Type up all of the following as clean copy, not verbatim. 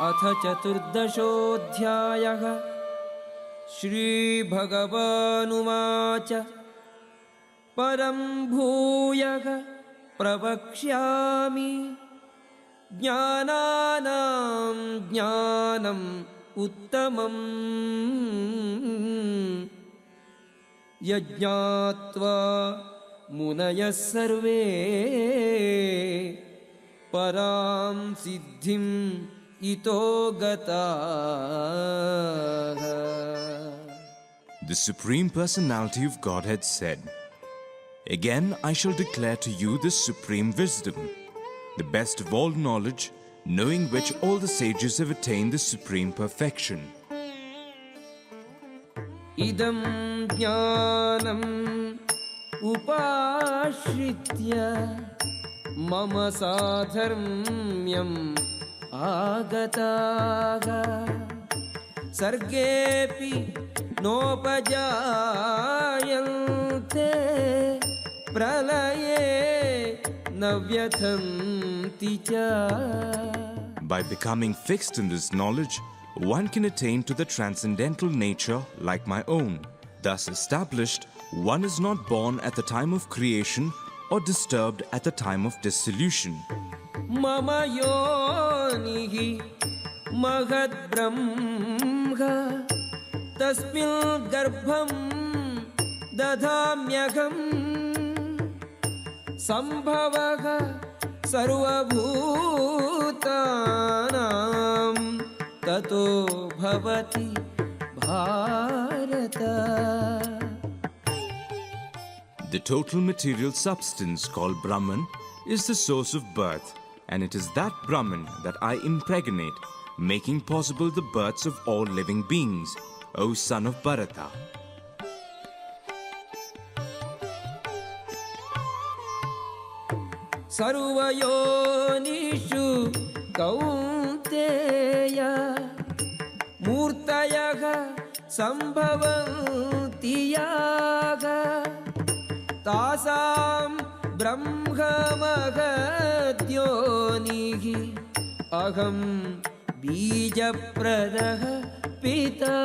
अथ चतुर्दशोऽध्यायः। श्रीभगवानुवाच परं भूयः प्रवक्ष्यामि ज्ञानानां ज्ञानम् उत्तमम् यज्ञात्वा मुनयः सर्वे परां सिद्धिम् इतो गताः. The Supreme Personality of Godhead said, "Again I shall declare to you this supreme wisdom, the best of all knowledge, knowing which all the sages have attained the supreme perfection. Idam jnanam upashritya mama sadharmyam agataha sargepi nopajayante pralaye navyathanti cha." By becoming fixed in this knowledge, one can attain to the transcendental nature like my own. Thus established, one is not born at the time of creation or disturbed at the time of dissolution. Mama yonihi mahad brahma tasmil garbham dadhamyaham sambhavaha sarvabhutanam tato bhavati bharata. The total material substance called Brahman is the source of birth, and it is that Brahman that I impregnate, making possible the births of all living beings, O son of Bharata. Sarvayonishu kaunteya murtayaha sambhavanti yaga tasam brahmamahadyonihi aham bijapradaha pita.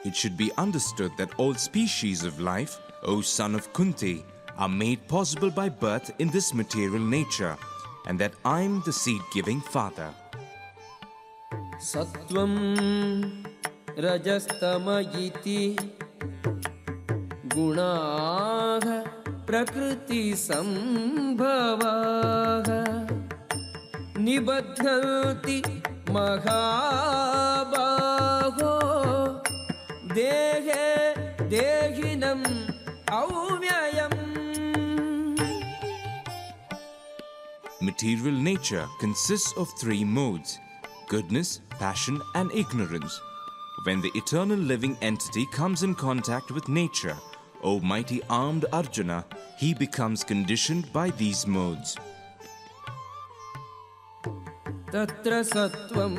It should be understood that all species of life, O son of Kunti, are made possible by birth in this material nature, and that I am the seed-giving father. Sattvam rajastamayiti gunaha prakriti sambhavaha nibadhanti mahabaho dehe dehinam avyayam. Material nature consists of three modes: goodness, passion, and ignorance. When the eternal living entity comes in contact with nature, O mighty armed Arjuna, he becomes conditioned by these modes. Tatra sattvam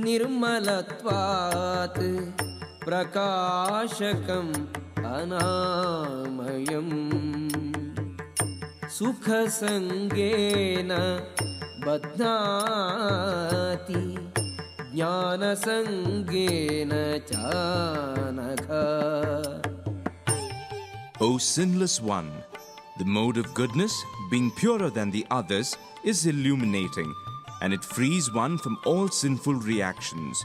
nirmalatvat prakashakam anamayam sukha sangena badhnati jnana sangena chanakha. O sinless one, the mode of goodness, being purer than the others, is illuminating, and it frees one from all sinful reactions.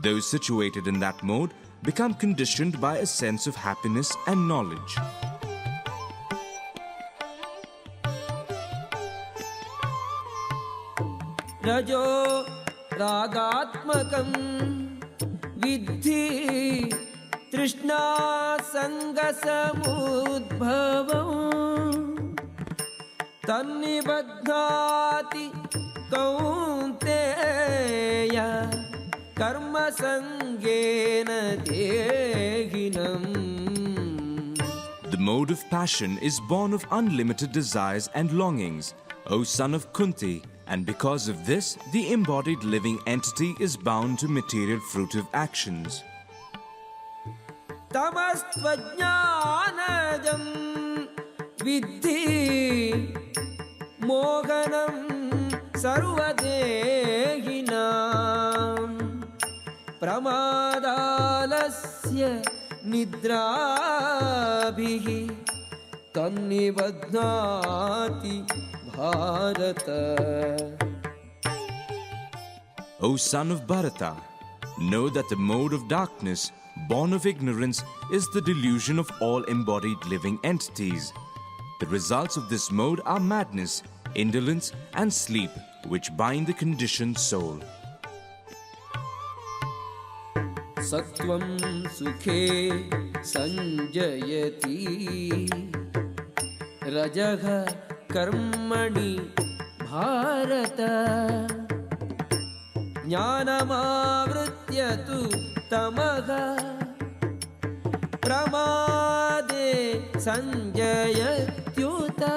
Those situated in that mode become conditioned by a sense of happiness and knowledge. Rajo ragatmakam vidhi trishna sangasamudbhavam tannibadhati kaunteya karma sangena dehinam. The mode of passion is born of unlimited desires and longings, O son of Kunti, and because of this, the embodied living entity is bound to material fruitive actions. Tamastvajnanajam vidhi mohanam सर्वदेहिनां प्रमादालस्य निद्राभिः तन्निबध्नाति Bharata. O son of Bharata, know that the mode of darkness, born of ignorance, is the delusion of all embodied living entities. The results of this mode are madness, indolence, and sleep, which bind the conditioned soul. Sattvam sukhe sanjayati Rajaha karmani bharata Jnanamavritya tu tamaha Pramade sanjayatyuta.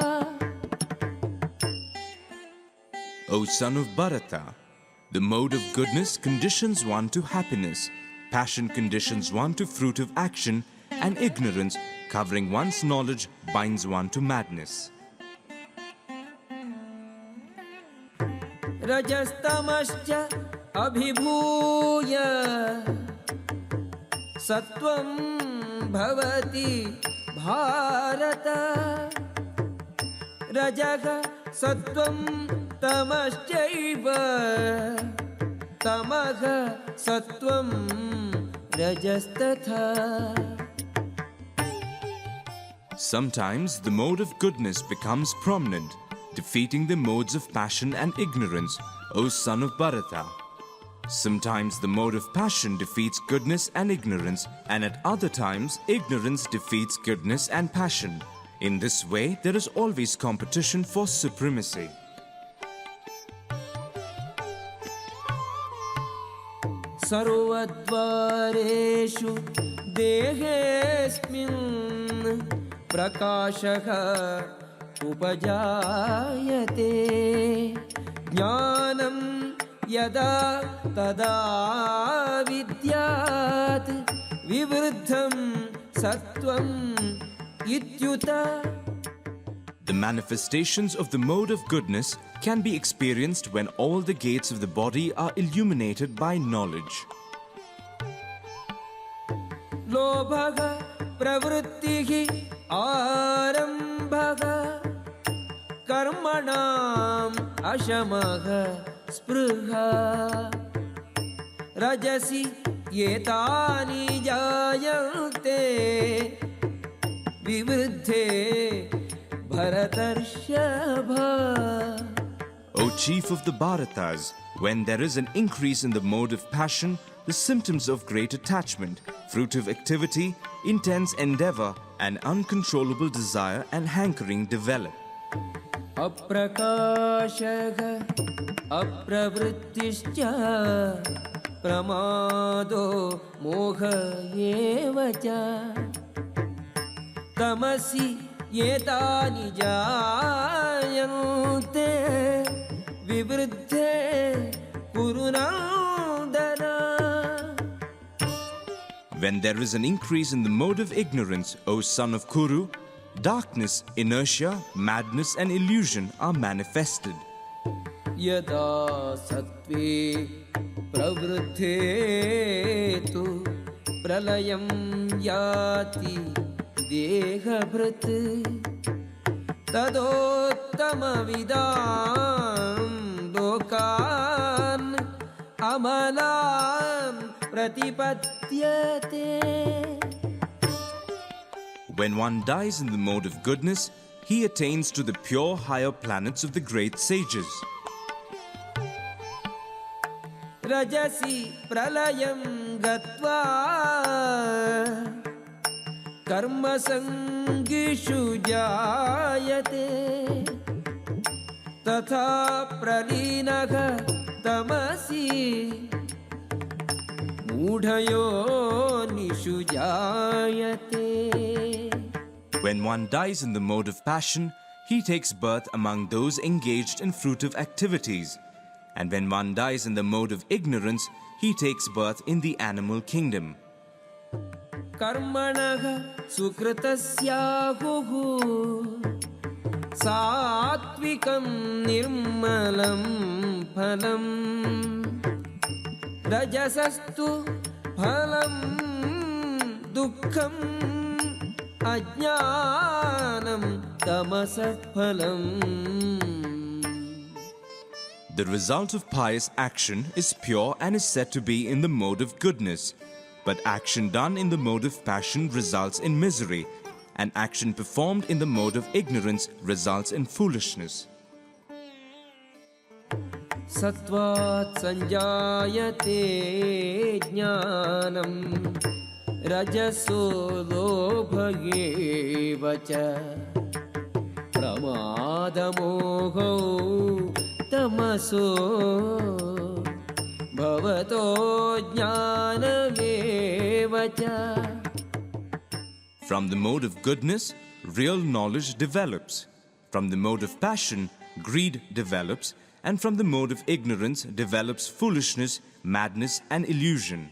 O son of Bharata, the mode of goodness conditions one to happiness, passion conditions one to fruit of action, and ignorance, covering one's knowledge, binds one to madness. Rajastamascha abhibhuya Sattvam bhavati bharata Rajaha sattvam tamaschaiva Tamaha sattvam rajastatha. Sometimes the mode of goodness becomes prominent, defeating the modes of passion and ignorance, O son of Bharata. Sometimes the mode of passion defeats goodness and ignorance, and at other times ignorance defeats goodness and passion. In this way, there is always competition for supremacy. Sarvadvareshu dehesmin prakashaha upajayate jnanam yada tada vidyat vivruddham sattvam ityuta. The manifestations of the mode of goodness can be experienced when all the gates of the body are illuminated by knowledge. Lobhaga pravrittihi arambhaga karmanam ashamaga spruha rajasi yetani jayante vivruddhe bharatarshava. O chief of the Bharatas, when there is an increase in the mode of passion, the symptoms of great attachment, fruitive activity, intense endeavor, and uncontrollable desire and hankering develop. Aprakashaga apravrittischa pramado moha evacha tamasi yetani jayante vivruddhe kurunandana. When there is an increase in the mode of ignorance, O son of Kuru, darkness, inertia, madness, and illusion are manifested. Yada sattve pravruddhe tu pralayam yati dehaprat tadottama vidam lokan amalam pratipatyate. When one dies in the mode of goodness, he attains to the pure higher planets of the great sages. Rajasi pralayam gatva karma sangishu jayate tatha pralinaga tamasi mudhayo nishu jayate. When one dies in the mode of passion, he takes birth among those engaged in fruitive activities. And when one dies in the mode of ignorance, he takes birth in the animal kingdom. Karmanaha sukritasyahuhu सात्विकं निर्मलं फलं रजसस्तु फलं दुःखम् अज्ञानं तमसः फलम्. The result of pious action is pure and is said to be in the mode of goodness. But action done in the mode of passion results in misery, and action performed in the mode of ignorance results in foolishness. सत्त्वात् संजायते ज्ञानं रजसो लोभ एव च प्रमादमोहो तमसो भवतो ज्ञानमेव च. From the mode of goodness, real knowledge develops. From the mode of passion, greed develops. And from the mode of ignorance develops foolishness, madness and illusion.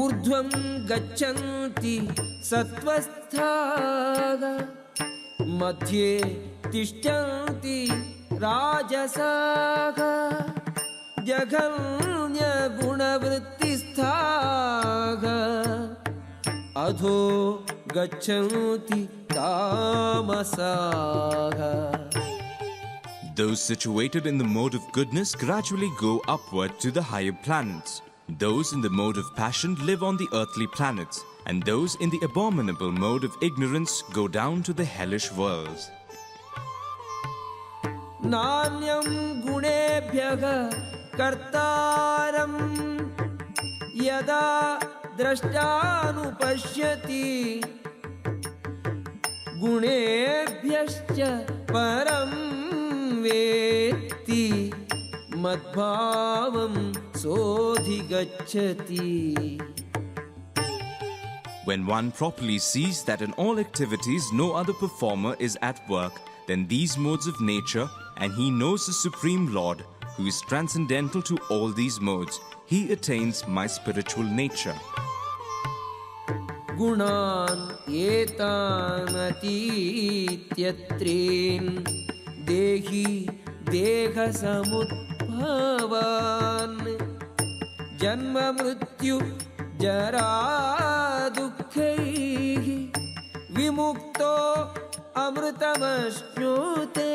ऊर्ध्वं गच्छन्ति सत्त्वस्थाः मध्ये तिष्ठन्ति राजसाः जघन्यगुणवृत्तिस्थाः अधो गच्छन्ति तामसाः. Those situated in the mode of goodness gradually go upward to the higher planets. Those in the mode of passion live on the earthly planets, and those in the abominable mode of ignorance go down to the hellish worlds. नान्यं गुणेभ्यः कर्तारं यदा द्रष्टानुपश्यति गुणेभ्यश्च परं वेत्ति मद्भावं सोऽधिगच्छति. When one properly sees that in all activities no other performer is at work than these modes of nature, and he knows the Supreme Lord, who is transcendental to all these modes, he attains my spiritual nature. गुणान् एतानतीत्यत्रीन् देहि देहसमुद्भवान् जन्म मृत्यु जरा दुःखैः विमुक्तो अमृतमश्नुते.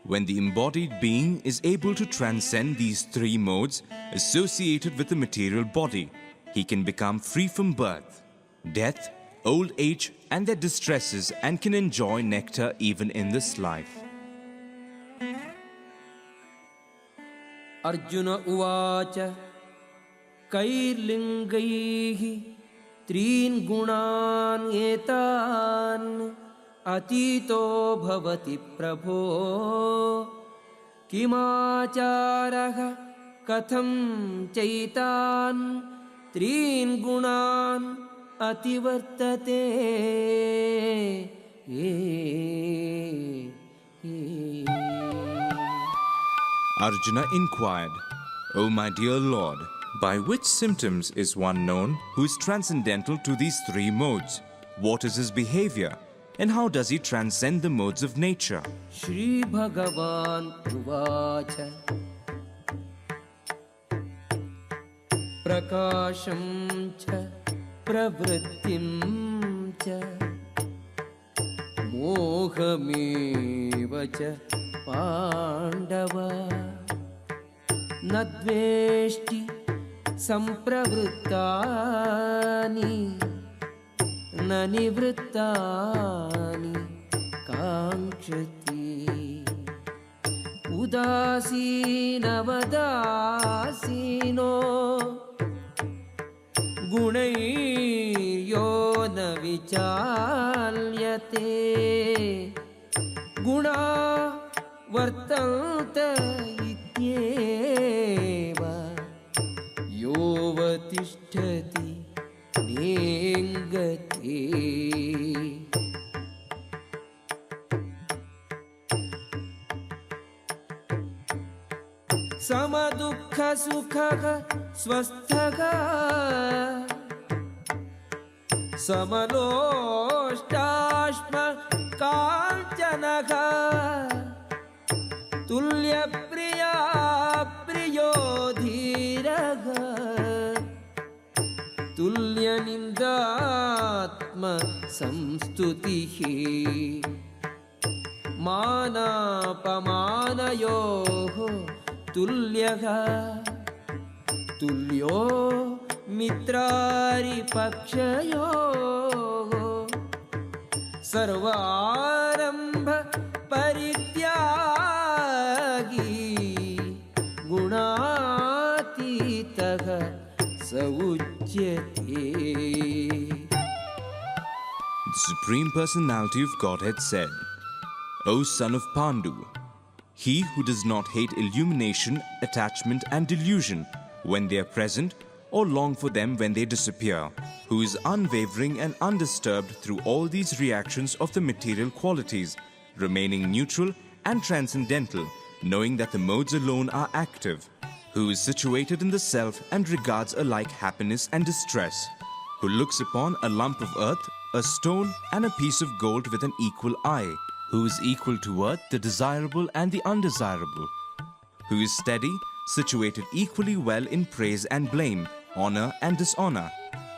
When the embodied being is able to transcend these three modes associated with the material body, he can become free from birth, death, old age and their distresses, and can enjoy nectar even in this life. Arjuna उवाच कैर्लिङ्गैः त्रीन् गुणान् एतान् अतीतो भवति प्रभो किमाचारः कथं चैतान् त्रीन् गुणान् अतिवर्तते. Arjuna inquired, O my dear Lord, by which symptoms is one known who is transcendental to these three modes? What is his behavior? And how does he transcend the modes of nature? Shri Bhagavan Uvacha Prakasham cha pravrittim cha mohameva cha Pandava nadveshti sampravrittani nanivrittani कांक्षति उदासीनवदासीनो गुणैर्यो न विचाल्यते गुणा वर्तन्त इत्येव योऽवतिष्ठति नेङ्गते. समदुःख सुखः स्वस्थः समलोष्टाश्म काञ्चनः तुल्यप्रिया प्रियो धीरः तुल्यनिन्दात्म संस्तुतिः मानापमानयोः तुल्यः तुल्यो मित्रारिपक्षयोः सर्वारम्भ परित्यागी गुणातीतः स उच्यते. The Supreme Personality of Godhead said, O son of Pandu, he who does not hate illumination, attachment and delusion when they are present or long for them when they disappear, who is unwavering and undisturbed through all these reactions of the material qualities, remaining neutral and transcendental, knowing that the modes alone are active, who is situated in the self and regards alike happiness and distress, who looks upon a lump of earth, a stone and a piece of gold with an equal eye, who is equal to earth, the desirable and the undesirable, who is steady, situated equally well in praise and blame, honor and dishonor,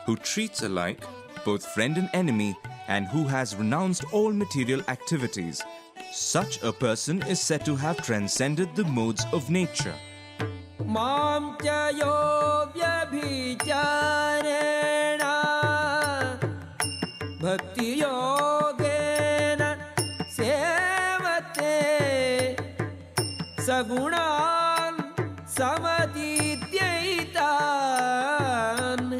who treats alike both friend and enemy, and who has renounced all material activities. Such a person is said to have transcended the modes of nature. मां च यो व्यभिचारेण भक्तियोगेन सेवते सगुणान् समतीत्यैतान्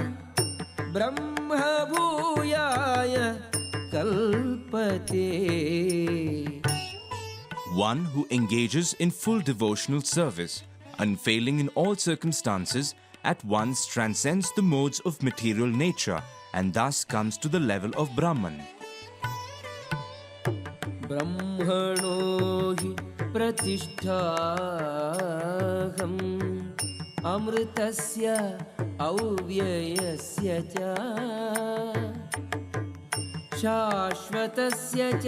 ब्रह्मभूयाय कल्पते. One who engages in full devotional service, unfailing in all circumstances, at once transcends the modes of material nature and thus comes to the level of Brahman. ब्रह्मणो हि प्रतिष्ठाहम् अमृतस्य अव्ययस्य च शाश्वतस्य च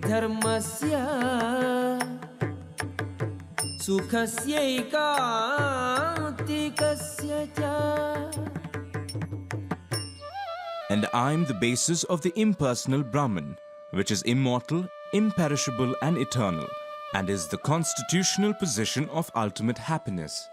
धर्मस्य सुखस्यैकान्तिकस्य च. And I am the basis of the impersonal Brahman, which is immortal, imperishable and eternal, and is the constitutional position of ultimate happiness.